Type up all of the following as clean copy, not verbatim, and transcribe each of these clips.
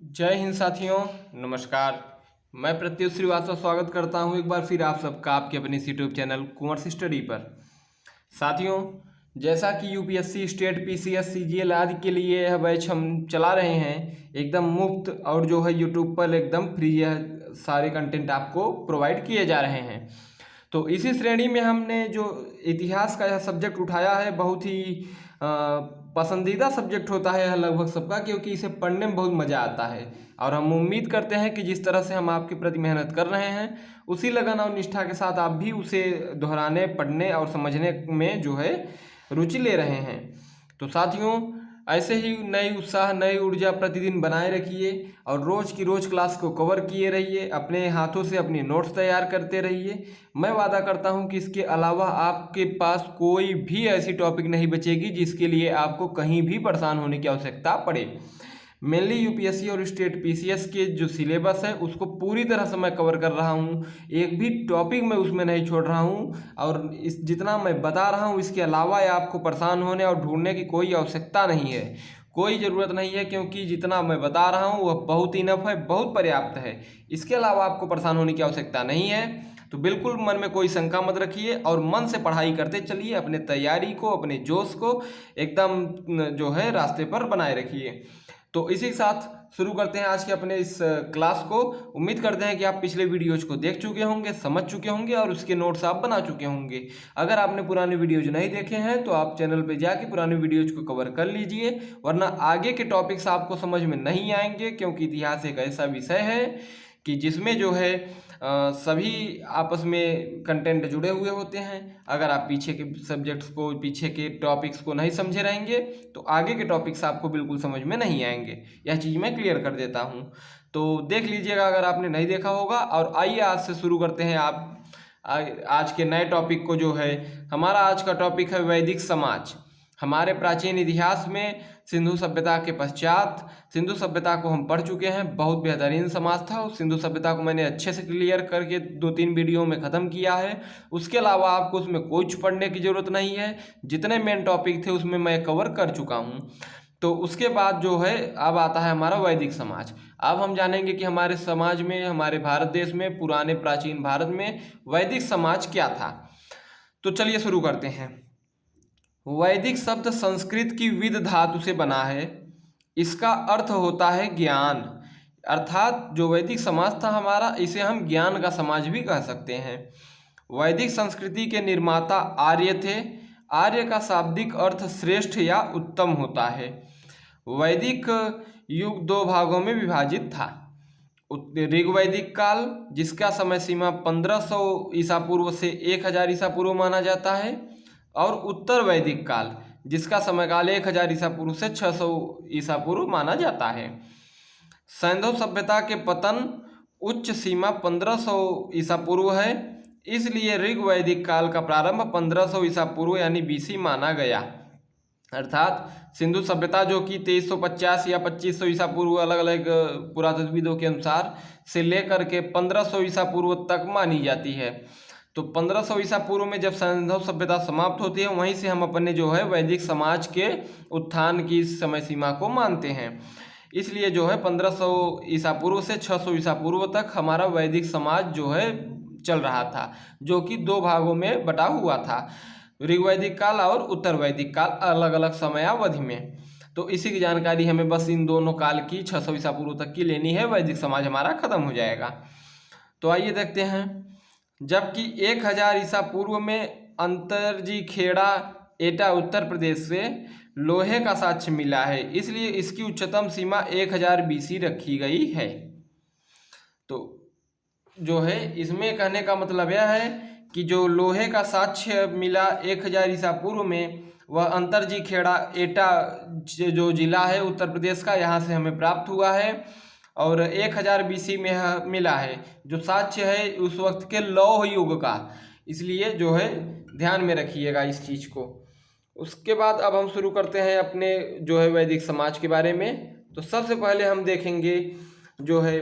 जय हिंद साथियों, नमस्कार। मैं प्रत्युष श्रीवास्तव स्वागत करता हूं एक बार फिर आप सबका आपके अपने इस यूट्यूब चैनल कुंवर स्टडी पर। साथियों, जैसा कि यूपीएससी स्टेट पीसीएस सीजीएल आदि के लिए यह बैच हम चला रहे हैं एकदम मुफ्त और जो है यूट्यूब पर एकदम फ्री, यह सारे कंटेंट आपको प्रोवाइड किए जा रहे हैं। तो इसी श्रेणी में हमने जो इतिहास का यह सब्जेक्ट उठाया है, बहुत ही पसंदीदा सब्जेक्ट होता है यह लगभग सबका, क्योंकि इसे पढ़ने में बहुत मज़ा आता है। और हम उम्मीद करते हैं कि जिस तरह से हम आपके प्रति मेहनत कर रहे हैं उसी लगन और निष्ठा के साथ आप भी उसे दोहराने, पढ़ने और समझने में जो है रुचि ले रहे हैं। तो साथियों, ऐसे ही नई उत्साह, नई ऊर्जा प्रतिदिन बनाए रखिए और रोज़ की रोज़ क्लास को कवर किए रहिए, अपने हाथों से अपनी नोट्स तैयार करते रहिए। मैं वादा करता हूं कि इसके अलावा आपके पास कोई भी ऐसी टॉपिक नहीं बचेगी जिसके लिए आपको कहीं भी परेशान होने की आवश्यकता पड़े। मेनली यूपीएससी और स्टेट पीसीएस के जो सिलेबस है उसको पूरी तरह से मैं कवर कर रहा हूँ, एक भी टॉपिक मैं उसमें नहीं छोड़ रहा हूँ। और इस जितना मैं बता रहा हूँ इसके अलावा आपको परेशान होने और ढूंढने की कोई आवश्यकता नहीं है, कोई ज़रूरत नहीं है, क्योंकि जितना मैं बता रहा हूँ वह बहुत इनफ है, बहुत पर्याप्त है। इसके अलावा आपको परेशान होने की आवश्यकता नहीं है। तो बिल्कुल मन में कोई शंका मत रखिए और मन से पढ़ाई करते चलिए, अपने तैयारी को, अपने जोश को एकदम जो है रास्ते पर बनाए रखिए। तो इसी के साथ शुरू करते हैं आज के अपने इस क्लास को। उम्मीद करते हैं कि आप पिछले वीडियोज को देख चुके होंगे, समझ चुके होंगे और उसके नोट्स आप बना चुके होंगे। अगर आपने पुराने वीडियोज नहीं देखे हैं तो आप चैनल पे जाके पुराने वीडियोज को कवर कर लीजिए, वरना आगे के टॉपिक्स आपको समझ में नहीं आएंगे, क्योंकि इतिहास एक ऐसा विषय है कि जिसमें जो है सभी आपस में कंटेंट जुड़े हुए होते हैं। अगर आप पीछे के सब्जेक्ट्स को, पीछे के टॉपिक्स को नहीं समझे रहेंगे तो आगे के टॉपिक्स आपको बिल्कुल समझ में नहीं आएंगे। यह चीज़ मैं क्लियर कर देता हूँ, तो देख लीजिएगा अगर आपने नहीं देखा होगा। और आइए आज से शुरू करते हैं आज के नए टॉपिक को। जो है हमारा आज का टॉपिक है वैदिक समाज। हमारे प्राचीन इतिहास में सिंधु सभ्यता के पश्चात, सिंधु सभ्यता को हम पढ़ चुके हैं, बहुत बेहतरीन समाज था। उस सिंधु सभ्यता को मैंने अच्छे से क्लियर करके 2-3 वीडियो में ख़त्म किया है। उसके अलावा आपको उसमें कुछ पढ़ने की ज़रूरत नहीं है, जितने मेन टॉपिक थे उसमें मैं कवर कर चुका हूँ। तो उसके बाद जो है अब आता है हमारा वैदिक समाज। अब हम जानेंगे कि हमारे समाज में, हमारे भारत देश में, पुराने प्राचीन भारत में वैदिक समाज क्या था। तो चलिए शुरू करते हैं। वैदिक शब्द संस्कृत की विद धातु से बना है। इसका अर्थ होता है ज्ञान, अर्थात जो वैदिक समाज था हमारा, इसे हम ज्ञान का समाज भी कह सकते हैं। वैदिक संस्कृति के निर्माता आर्य थे। आर्य का शाब्दिक अर्थ श्रेष्ठ या उत्तम होता है। वैदिक युग 2 भागों में विभाजित था। ऋग्वैदिक काल, जिसका समय सीमा 1500 ईसा पूर्व से 1000 ईसा पूर्व माना जाता है, और उत्तर वैदिक काल, जिसका समयकाल 1000 ईसा पूर्व से 600 ईसा पूर्व माना जाता है। सैंधव सभ्यता के पतन उच्च सीमा 1500 ईसा पूर्व है, इसलिए ऋग्वैदिक काल का प्रारंभ 1500 ईसा पूर्व यानी बीसी माना गया। अर्थात सिंधु सभ्यता जो कि 2350 या 2500 ईसा पूर्व अलग अलग पुरातत्वविदों के अनुसार से लेकर के 1500 ईसा पूर्व तक मानी जाती है। तो 1500 ईसा पूर्व में जब सैंधव सभ्यता समाप्त होती है, वहीं से हम अपने जो है वैदिक समाज के उत्थान की समय सीमा को मानते हैं। इसलिए जो है 1500 ईसा पूर्व से 600 ईसा पूर्व तक हमारा वैदिक समाज जो है चल रहा था, जो कि 2 भागों में बटा हुआ था, ऋग्वैदिक काल और उत्तर वैदिक काल, अलग अलग समयावधि में। तो इसी की जानकारी हमें बस इन दोनों काल की 600 ईसा पूर्व तक की लेनी है, वैदिक समाज हमारा खत्म हो जाएगा। तो आइए देखते हैं। जबकि 1000 ईसा पूर्व में अंतरजी खेड़ा एटा उत्तर प्रदेश से लोहे का साक्ष्य मिला है, इसलिए इसकी उच्चतम सीमा 1000 बीसी रखी गई है। तो जो है इसमें कहने का मतलब यह है कि जो लोहे का साक्ष्य मिला 1000 ईसा पूर्व में, वह अंतरजी खेड़ा एटा जो जिला है उत्तर प्रदेश का, यहाँ से हमें प्राप्त हुआ है। और 1000 बीसी में मिला है, जो साक्ष्य है उस वक्त के लौह युग का, इसलिए जो है ध्यान में रखिएगा इस चीज़ को। उसके बाद अब हम शुरू करते हैं अपने जो है वैदिक समाज के बारे में। तो सबसे पहले हम देखेंगे जो है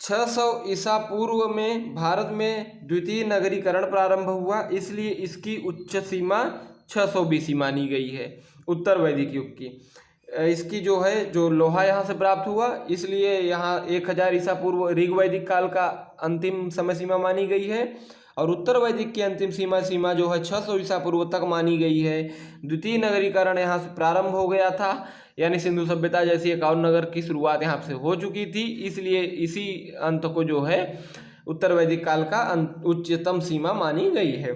600 ईसा पूर्व में भारत में द्वितीय नगरीकरण प्रारंभ हुआ, इसलिए इसकी उच्च सीमा 600 बीसी मानी गई है उत्तर वैदिक युग की। इसकी जो है जो लोहा यहाँ से प्राप्त हुआ, इसलिए यहाँ 1000 ईसा पूर्व ऋग वैदिक काल का अंतिम समय सीमा मानी गई है। और उत्तर वैदिक की अंतिम सीमा जो है 600 ईसा पूर्व तक मानी गई है। द्वितीय नगरीकरण यहाँ से प्रारंभ हो गया था, यानी सिंधु सभ्यता जैसी 51 नगर की शुरुआत यहाँ से हो चुकी थी, इसलिए इसी अंत को जो है उत्तर वैदिक काल का उच्चतम सीमा मानी गई है।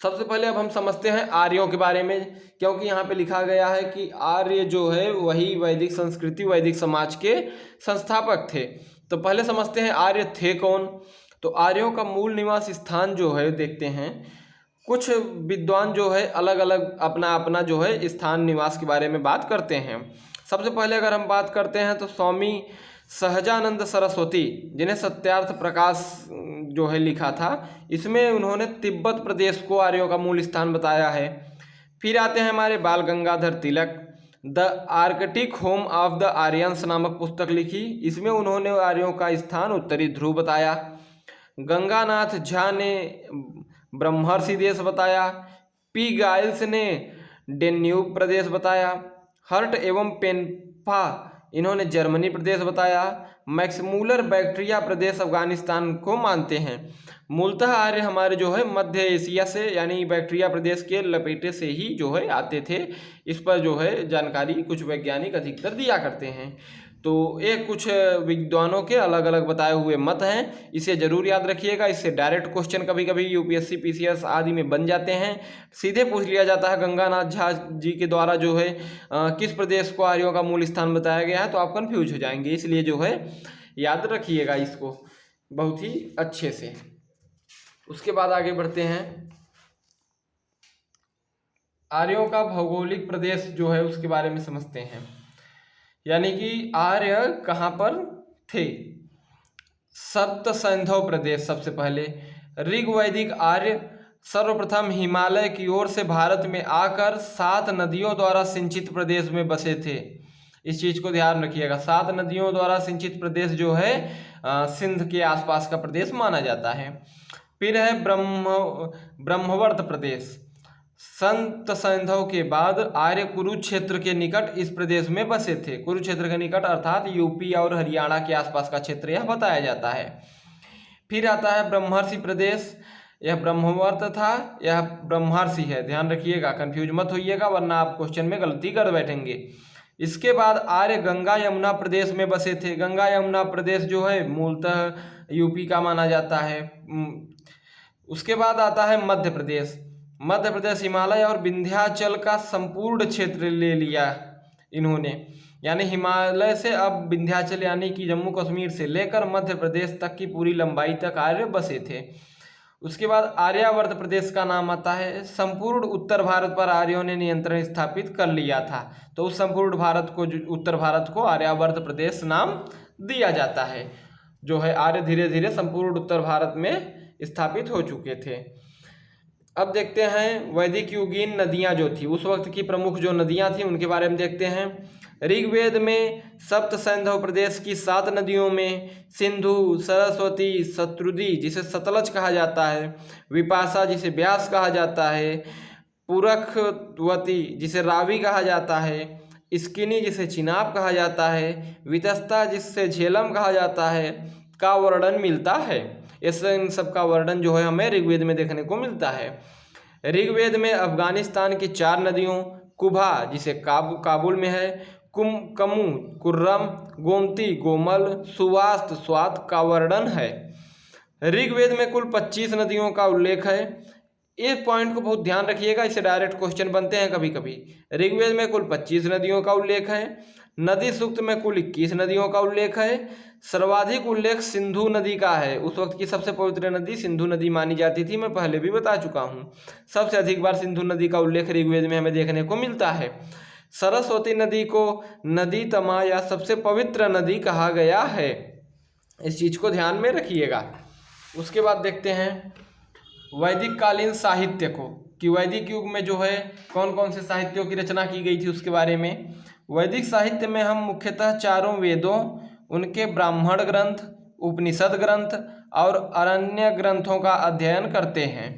सबसे पहले अब हम समझते हैं आर्यों के बारे में, क्योंकि यहाँ पे लिखा गया है कि आर्य जो है वही वैदिक संस्कृति वैदिक समाज के संस्थापक थे। तो पहले समझते हैं आर्य थे कौन। तो आर्यों का मूल निवास स्थान जो है देखते हैं, कुछ विद्वान जो है अलग अलग अपना अपना जो है स्थान निवास के बारे में बात करते हैं। सबसे पहले अगर हम बात करते हैं तो स्वामी सहजानंद सरस्वती, जिन्हें सत्यार्थ प्रकाश जो है लिखा था, इसमें उन्होंने तिब्बत प्रदेश को आर्यों का मूल स्थान बताया है। फिर आते हैं हमारे Bal Gangadhar Tilak, the Arctic home of the Aryans नामक पुस्तक लिखी, इसमें उन्होंने आर्यों का स्थान उत्तरी ध्रुव बताया। गंगानाथ झा ने ब्रह्मर्षि देश बताया। पी गाइल्स ने डेन्यूब प्रदेश बताया। हर्ट एवं पेन्फा इन्होंने जर्मनी प्रदेश बताया। मैक्समूलर बैक्ट्रिया प्रदेश अफगानिस्तान को मानते हैं। मूलतः आर्य हमारे जो है मध्य एशिया से यानी बैक्ट्रिया प्रदेश के लपेटे से ही जो है आते थे। इस पर जो है जानकारी कुछ वैज्ञानिक अधिकतर दिया करते हैं। तो ये कुछ विद्वानों के अलग अलग बताए हुए मत हैं, इसे जरूर याद रखिएगा। इससे डायरेक्ट क्वेश्चन कभी कभी यूपीएससी पीसीएस आदि में बन जाते हैं। सीधे पूछ लिया जाता है गंगानाथ झा जी के द्वारा जो है किस प्रदेश को आर्यों का मूल स्थान बताया गया है, तो आप कन्फ्यूज हो जाएंगे। इसलिए जो है याद रखिएगा इसको बहुत ही अच्छे से। उसके बाद आगे बढ़ते हैं, आर्यों का भौगोलिक प्रदेश जो है उसके बारे में समझते हैं, यानी कि आर्य कहाँ पर थे। सप्त सैंधव प्रदेश सबसे पहले। ऋग वैदिक आर्य सर्वप्रथम हिमालय की ओर से भारत में आकर 7 नदियों द्वारा सिंचित प्रदेश में बसे थे। इस चीज को ध्यान रखिएगा, 7 नदियों द्वारा सिंचित प्रदेश जो है सिंध के आसपास का प्रदेश माना जाता है। फिर है ब्रह्मवर्त प्रदेश। संत सैंधव के बाद आर्य कुरुक्षेत्र के निकट इस प्रदेश में बसे थे। कुरुक्षेत्र के निकट अर्थात यूपी और हरियाणा के आसपास का क्षेत्र यह बताया जाता है। फिर आता है ब्रह्मर्षि प्रदेश, यह ब्रह्मवर्त था, यह ब्रह्मर्षि है, ध्यान रखिएगा, कंफ्यूज मत होइएगा वरना आप क्वेश्चन में गलती कर बैठेंगे। इसके बाद आर्य गंगा यमुना प्रदेश में बसे थे। गंगा यमुना प्रदेश जो है मूलतः यूपी का माना जाता है। उसके बाद आता है मध्य प्रदेश। मध्य प्रदेश हिमालय और विंध्याचल का संपूर्ण क्षेत्र ले लिया इन्होंने, यानी हिमालय से अब विंध्याचल यानी कि जम्मू कश्मीर से लेकर मध्य प्रदेश तक की पूरी लंबाई तक आर्य बसे थे। उसके बाद आर्यावर्त प्रदेश का नाम आता है। संपूर्ण उत्तर भारत पर आर्यों ने नियंत्रण स्थापित कर लिया था, तो उस संपूर्ण भारत को उत्तर भारत को आर्यावर्त प्रदेश नाम दिया जाता है। जो है आर्य धीरे धीरे संपूर्ण उत्तर भारत में स्थापित हो चुके थे। अब देखते हैं वैदिक युगीन नदियां जो थी, उस वक्त की प्रमुख जो नदियां थी उनके बारे में देखते हैं। ऋग्वेद में सप्त सैंधव प्रदेश की 7 नदियों में सिंधु, सरस्वती, शत्रुदी जिसे सतलज कहा जाता है, विपाशा जिसे ब्यास कहा जाता है, पुरखवती जिसे रावी कहा जाता है, स्किनी जिसे चिनाब कहा जाता है, वितस्ता जिससे झेलम कहा जाता है का वर्णन मिलता है। ऐसे इन सब का वर्णन जो है हमें ऋग्वेद में देखने को मिलता है। ऋग्वेद में अफगानिस्तान की 4 नदियों, कुभा जिसे काबुल में है, कमू, कुर्रम, गोमती, गोमल, सुवास्त, स्वात का वर्णन है। ऋग्वेद में कुल 25 नदियों का उल्लेख है। इस पॉइंट को बहुत ध्यान रखिएगा, इससे डायरेक्ट क्वेश्चन बनते हैं कभी कभी। ऋग्वेद में कुल 25 नदियों का उल्लेख है। नदी सूक्त में कुल 21 नदियों का उल्लेख है। सर्वाधिक उल्लेख सिंधु नदी का है। उस वक्त की सबसे पवित्र नदी सिंधु नदी मानी जाती थी, मैं पहले भी बता चुका हूँ। सबसे अधिक बार सिंधु नदी का उल्लेख ऋग्वेद में हमें देखने को मिलता है। सरस्वती नदी को नदी तमा या सबसे पवित्र नदी कहा गया है, इस चीज को ध्यान में रखिएगा। उसके बाद देखते हैं वैदिक कालीन साहित्य को, कि वैदिक युग में जो है कौन कौन से साहित्यों की रचना की गई थी उसके बारे में। वैदिक साहित्य में हम मुख्यतः 4 वेदों, उनके ब्राह्मण ग्रंथ, उपनिषद ग्रंथ और अरण्य ग्रंथों का अध्ययन करते हैं।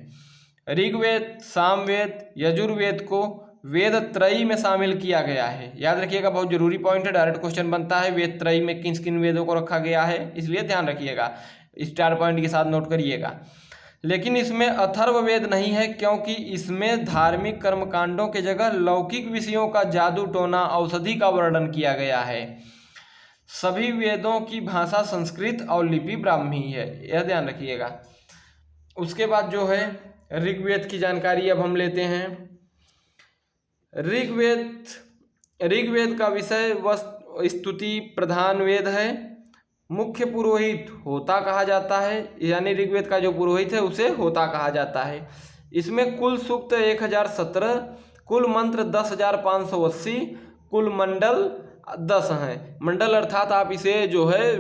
ऋग्वेद, सामवेद, यजुर्वेद को वेद त्रयी में शामिल किया गया है। याद रखिएगा, बहुत जरूरी पॉइंट है, डायरेक्ट क्वेश्चन बनता है वेद त्रयी में किन किन वेदों को रखा गया है, इसलिए ध्यान रखिएगा, स्टार पॉइंट के साथ नोट करिएगा। लेकिन इसमें अथर्ववेद नहीं है, क्योंकि इसमें धार्मिक कर्मकांडों के जगह लौकिक विषयों का जादू टोना औषधि का वर्णन किया गया है। सभी वेदों की भाषा संस्कृत और लिपि ब्राह्मी है, यह ध्यान रखिएगा। उसके बाद जो है ऋग्वेद की जानकारी अब हम लेते हैं। ऋग्वेद का विषय स्तुति प्रधान वेद है। मुख्य पुरोहित होता कहा जाता है, यानी ऋग्वेद का जो पुरोहित है उसे होता कहा जाता है। इसमें कुल सूक्त 1017, कुल मंत्र 10,580, कुल मंडल 10 हैं। मंडल अर्थात आप इसे जो है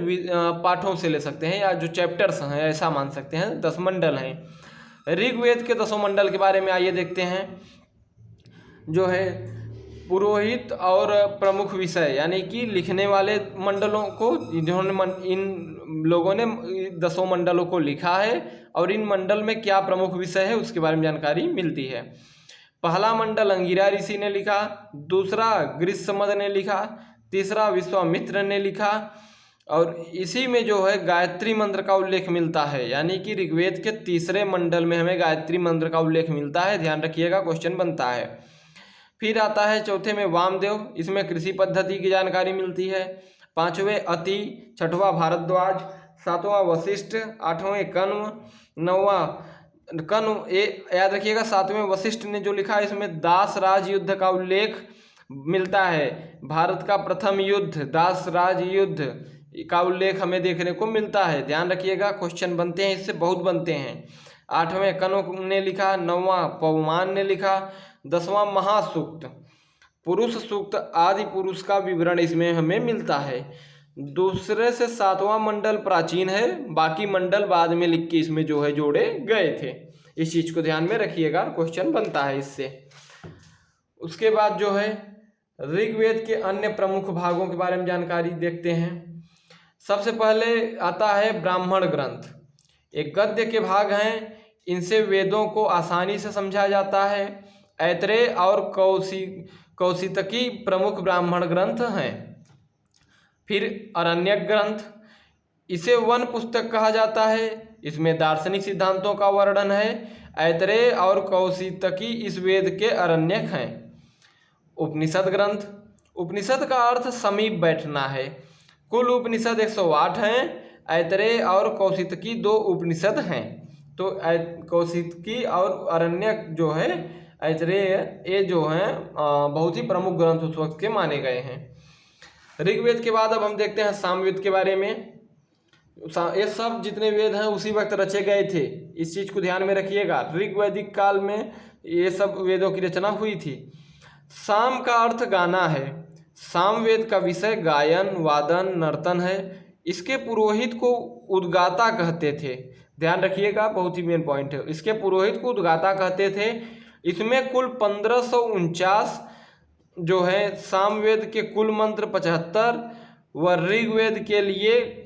पाठों से ले सकते हैं या जो चैप्टर्स हैं ऐसा मान सकते हैं, 10 मंडल हैं। ऋग्वेद के 10 मंडल के बारे में आइए देखते हैं। जो है पुरोहित और प्रमुख विषय, यानी कि लिखने वाले मंडलों को, जिन्होंने इन लोगों ने 10 मंडलों को लिखा है और इन मंडल में क्या प्रमुख विषय है उसके बारे में जानकारी मिलती है। पहला मंडल अंगिरा ऋषि ने लिखा, दूसरा ग्रीष्मद ने लिखा, तीसरा विश्वामित्र ने लिखा, और इसी में जो है गायत्री मंत्र का उल्लेख मिलता है, यानी कि ऋग्वेद के तीसरे मंडल में हमें गायत्री मंत्र का उल्लेख मिलता है, ध्यान रखिएगा, क्वेश्चन बनता है। फिर आता है चौथे में वामदेव, इसमें कृषि पद्धति की जानकारी मिलती है। पांचवें अति, छठवां भारद्वाज, सातवां वशिष्ठ, आठवें कण्व, नौवां कण्व, याद रखिएगा 7वें वशिष्ठ ने जो लिखा है इसमें दास राज युद्ध का उल्लेख मिलता है। भारत का प्रथम युद्ध दास राज युद्ध का उल्लेख हमें देखने को मिलता है, ध्यान रखिएगा, क्वेश्चन बनते हैं इससे, बहुत बनते हैं। 8वें कण्व ने लिखा, 9वां पवमान ने लिखा, 10वां महासूक्त, पुरुष सूक्त आदि पुरुष का विवरण इसमें हमें मिलता है। दूसरे से 7वां मंडल प्राचीन है, बाकी मंडल बाद में लिख के इसमें जो है जोड़े गए थे, इस चीज को ध्यान में रखिएगा, क्वेश्चन बनता है इससे। उसके बाद जो है ऋग्वेद के अन्य प्रमुख भागों के बारे में जानकारी देखते हैं। सबसे पहले आता है ब्राह्मण ग्रंथ, एक गद्य के भाग हैं, इनसे वेदों को आसानी से समझा जाता है। ऐतरेय और कौशितकी प्रमुख ब्राह्मण ग्रंथ हैं। फिर अरण्यक ग्रंथ, इसे वन पुस्तक कहा जाता है, इसमें दार्शनिक सिद्धांतों का वर्णन है। ऐतरेय और कौशितकी इस वेद के अरण्यक हैं। उपनिषद ग्रंथ, उपनिषद का अर्थ समीप बैठना है। कुल उपनिषद 108 हैं। ऐतरेय और कौशितकी 2 उपनिषद हैं। तो कौशितकी और अरण्यक जो है, ऐतरेय, ये जो हैं बहुत ही प्रमुख ग्रंथ उस वक्त के माने गए हैं। ऋग्वेद के बाद अब हम देखते हैं सामवेद के बारे में। ये सब जितने वेद हैं उसी वक्त रचे गए थे, इस चीज को ध्यान में रखिएगा। ऋग्वैदिक काल में ये सब वेदों की रचना हुई थी। साम का अर्थ गाना है। सामवेद का विषय गायन, वादन, नर्तन है। इसके पुरोहित को उद्गाता कहते थे, ध्यान रखिएगा, बहुत ही मेन पॉइंट है, इसके पुरोहित को उद्गाता कहते थे। इसमें कुल 1549 जो है सामवेद के कुल मंत्र 75 व ऋग्वेद के लिए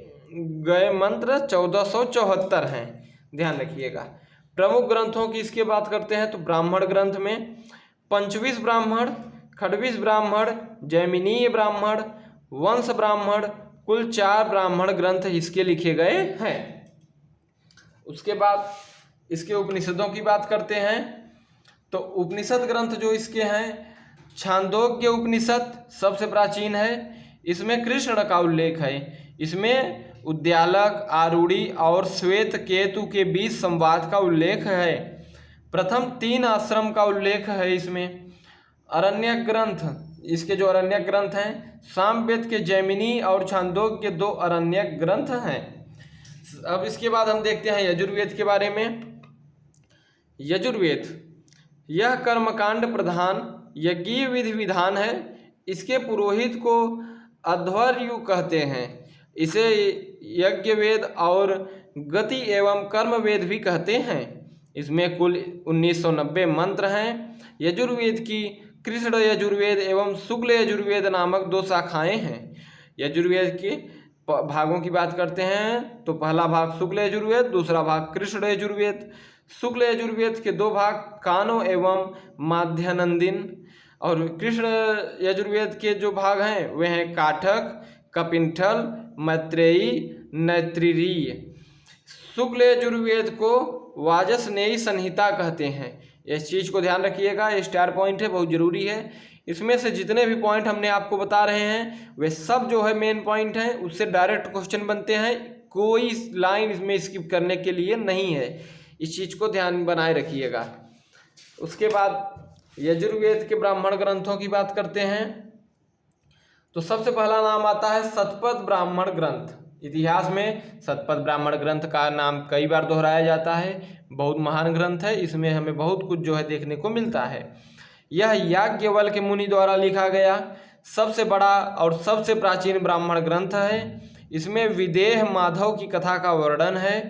गए मंत्र 1474 हैं, ध्यान रखिएगा। प्रमुख ग्रंथों की इसके बात करते हैं तो ब्राह्मण ग्रंथ में पंचविश ब्राह्मण, खडविश ब्राह्मण, जैमिनीय ब्राह्मण, वंश ब्राह्मण, कुल 4 ब्राह्मण ग्रंथ इसके लिखे गए हैं। उसके बाद इसके उपनिषदों की बात करते हैं तो उपनिषद ग्रंथ जो इसके हैं, छांदोग्य उपनिषद सबसे प्राचीन है। इसमें कृष्ण का उल्लेख है। इसमें उद्यालक, आरूढ़ी और श्वेत केतु के बीच संवाद का उल्लेख है। प्रथम 3 आश्रम का उल्लेख है इसमें। अरण्यक ग्रंथ, इसके जो अरण्यक ग्रंथ हैं, सामवेद के जैमिनी और छांदोग्य 2 अरण्यक ग्रंथ हैं। अब इसके बाद हम देखते हैं यजुर्वेद के बारे में। यजुर्वेद यह कर्मकांड प्रधान यज्ञीय विधि विधान है। इसके पुरोहित को अध्वर्यु कहते हैं। इसे यज्ञ वेद और गति एवं कर्म वेद भी कहते हैं। इसमें कुल 1990 मंत्र हैं। यजुर्वेद की कृष्ण यजुर्वेद एवं शुक्ल यजुर्वेद नामक 2 शाखाएं हैं। यजुर्वेद के भागों की बात करते हैं तो पहला भाग शुक्ल यजुर्वेद, दूसरा भाग कृष्ण यजुर्वेद। शुक्ल यजुर्वेद के 2 भाग कानो एवं माध्यानंदिन और कृष्ण यजुर्वेद के जो भाग हैं वे हैं काठक, कपिंठल, मैत्रेयी, नैत्रिरीय। शुक्ल यजुर्वेद को वाजसनेयी संहिता कहते हैं। इस चीज़ को ध्यान रखिएगा, ये स्टार पॉइंट है, बहुत ज़रूरी है। इसमें से जितने भी पॉइंट हमने आपको बता रहे हैं वे सब जो है मेन पॉइंट हैं, उससे डायरेक्ट क्वेश्चन बनते हैं, कोई लाइन इसमें स्किप करने के लिए नहीं है। इस चीज़ को ध्यान बनाए रखिएगा। उसके बाद यजुर्वेद के ब्राह्मण ग्रंथों की बात करते हैं तो सबसे पहला नाम आता है शतपथ ब्राह्मण ग्रंथ। इतिहास में शतपथ ब्राह्मण ग्रंथ का नाम कई बार दोहराया जाता है, बहुत महान ग्रंथ है, इसमें हमें बहुत कुछ जो है देखने को मिलता है। यह याज्ञवल्क्य मुनि द्वारा लिखा गया सबसे बड़ा और सबसे प्राचीन ब्राह्मण ग्रंथ है। इसमें विदेह माधव की कथा का वर्णन है,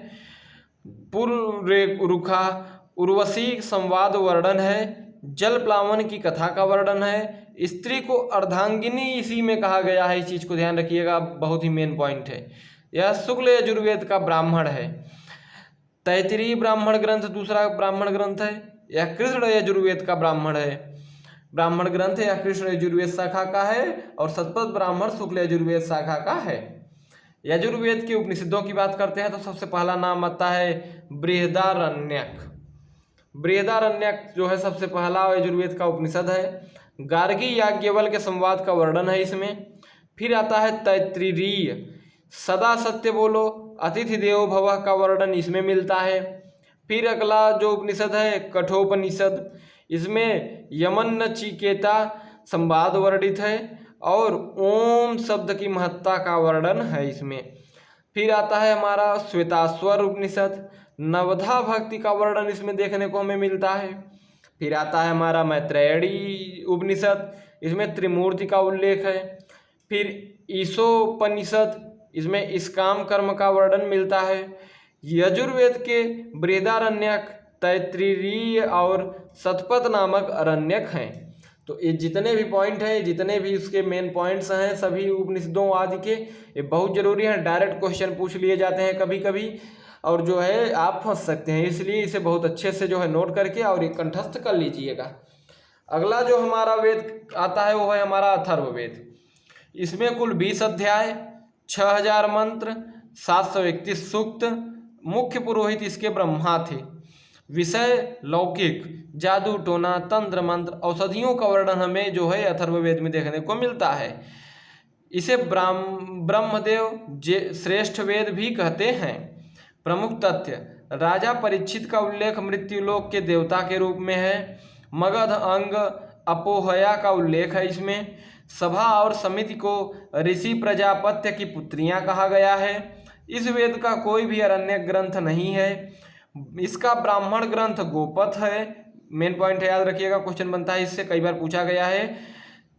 पुरुखा उर्वशी संवाद वर्णन है, जल प्लावन की कथा का वर्णन है, स्त्री को अर्धांगिनी इसी में कहा गया है। इस चीज़ को ध्यान रखिएगा, बहुत ही मेन पॉइंट है। यह शुक्ल यजुर्वेद का ब्राह्मण है। तैत्तिरीय ब्राह्मण ग्रंथ दूसरा ब्राह्मण ग्रंथ है। यह कृष्ण यजुर्वेद का ब्राह्मण ग्रंथ है। यह कृष्ण यजुर्वेद शाखा का है और शतपथ ब्राह्मण शुक्ल यजुर्वेद शाखा का है। यजुर्वेद के उपनिषदों की बात करते हैं तो सबसे पहला नाम आता है बृहदारण्यक। बृहदारण्यक जो है सबसे पहला यजुर्वेद का उपनिषद है। गार्गी याज्ञवल्क्य के संवाद का वर्णन है इसमें। फिर आता है तैत्तिरीय, सदा सत्य बोलो अतिथि देवो भव का वर्णन इसमें मिलता है। फिर अगला जो उपनिषद है कठोपनिषद, इसमें यमन नचिकेता संवाद वर्णित है और ओम शब्द की महत्ता का वर्णन है इसमें। फिर आता है हमारा श्वेताश्वर उपनिषद, नवधा भक्ति का वर्णन इसमें देखने को हमें मिलता है। फिर आता है हमारा मैत्रेयी उपनिषद, इसमें त्रिमूर्ति का उल्लेख है। फिर ईशोपनिषद, इसमें इसकाम कर्म का वर्णन मिलता है। यजुर्वेद के बृहदारण्यक, तैत्तिरीय और शतपथ नामक अरण्यक हैं। तो ये जितने भी पॉइंट हैं, जितने भी उसके मेन पॉइंट्स हैं सभी उपनिषदों आदि के, ये बहुत ज़रूरी हैं। डायरेक्ट क्वेश्चन पूछ लिए जाते हैं कभी कभी और जो है आप फंस सकते हैं, इसलिए इसे बहुत अच्छे से जो है नोट करके और ये कंठस्थ कर लीजिएगा। अगला जो हमारा वेद आता है वो है हमारा अथर्ववेद। इसमें कुल 20 अध्याय, 6000 मंत्र, 731 सूक्त। मुख्य पुरोहित इसके ब्रह्मा थे। विषय लौकिक, जादू टोना, तंत्र मंत्र, औषधियों का वर्णन हमें जो है अथर्ववेद में देखने को मिलता है। इसे ब्रह्मदेव श्रेष्ठ वेद भी कहते हैं। प्रमुख तथ्य, राजा परीक्षित का उल्लेख मृत्युलोक के देवता के रूप में है। मगध अंग अपोहया का उल्लेख है इसमें। सभा और समिति को ऋषि प्रजापत्य की पुत्रियां कहा गया है। इस वेद का कोई भी अरण्यक ग्रंथ नहीं है। इसका ब्राह्मण ग्रंथ गोपथ है। मेन पॉइंट है, याद रखिएगा, क्वेश्चन बनता है इससे, कई बार पूछा गया है।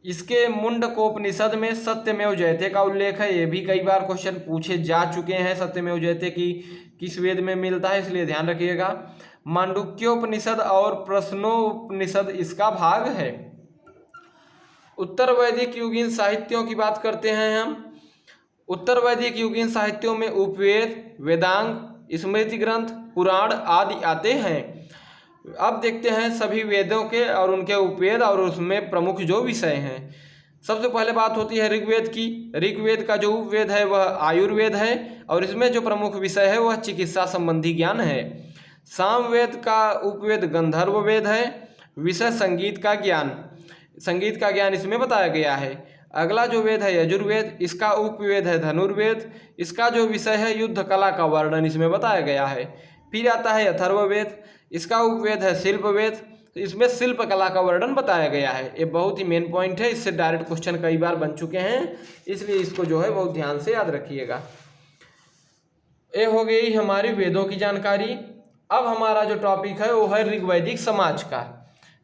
इसके मुंडकोपनिषद में सत्यमेव जयते का उल्लेख है। ये भी कई बार क्वेश्चन पूछे जा चुके हैं, सत्यमेव जयते की किस वेद में मिलता है, इसलिए ध्यान रखिएगा। मांडुक्योपनिषद और प्रश्नोपनिषद इसका भाग है। उत्तर वैदिक युगीन साहित्यों की बात करते हैं हम। उत्तर वैदिक युगीन साहित्यों में उपवेद, वेदांग, स्मृति ग्रंथ, पुराण आदि आते हैं। अब देखते हैं सभी वेदों के और उनके उपवेद और उसमें प्रमुख जो विषय हैं। सबसे पहले बात होती है ऋग्वेद की। ऋग्वेद का जो उपवेद है वह आयुर्वेद है और इसमें जो प्रमुख विषय है वह चिकित्सा संबंधी ज्ञान है। सामवेद का उपवेद गंधर्व वेद है। विषय संगीत का ज्ञान इसमें बताया गया है। अगला जो वेद है यजुर्वेद, इसका उपवेद है धनुर्वेद। इसका जो विषय है युद्ध कला का वर्णन इसमें बताया गया है। फिर आता है अथर्ववेद, इसका उपवेद है शिल्पवेद। इसमें शिल्प कला का वर्णन बताया गया है। ये बहुत ही मेन पॉइंट है, इससे डायरेक्ट क्वेश्चन कई बार बन चुके हैं, इसलिए इसको जो है बहुत ध्यान से याद रखिएगा। ये हो गई हमारी वेदों की जानकारी। अब हमारा जो टॉपिक है वो है ऋग्वैदिक समाज का।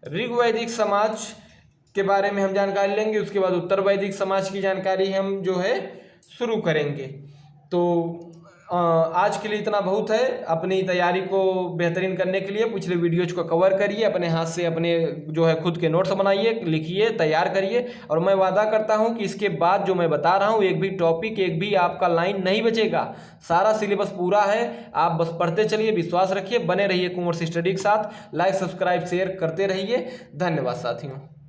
ऋग्वैदिक समाज के बारे में हम जानकारी लेंगे, उसके बाद उत्तर वैदिक समाज की जानकारी हम जो है शुरू करेंगे। तो आज के लिए इतना बहुत है। अपनी तैयारी को बेहतरीन करने के लिए पिछले वीडियोज को कवर करिए, अपने हाथ से अपने जो है खुद के नोट्स बनाइए, लिखिए, तैयार करिए। और मैं वादा करता हूं कि इसके बाद जो मैं बता रहा हूं एक भी टॉपिक, एक भी आपका लाइन नहीं बचेगा। सारा सिलेबस पूरा है, आप बस पढ़ते चलिए, विश्वास रखिए, बने रहिए कुंवर स्टडी के साथ। लाइक, सब्सक्राइब, शेयर करते रहिए। धन्यवाद साथियों।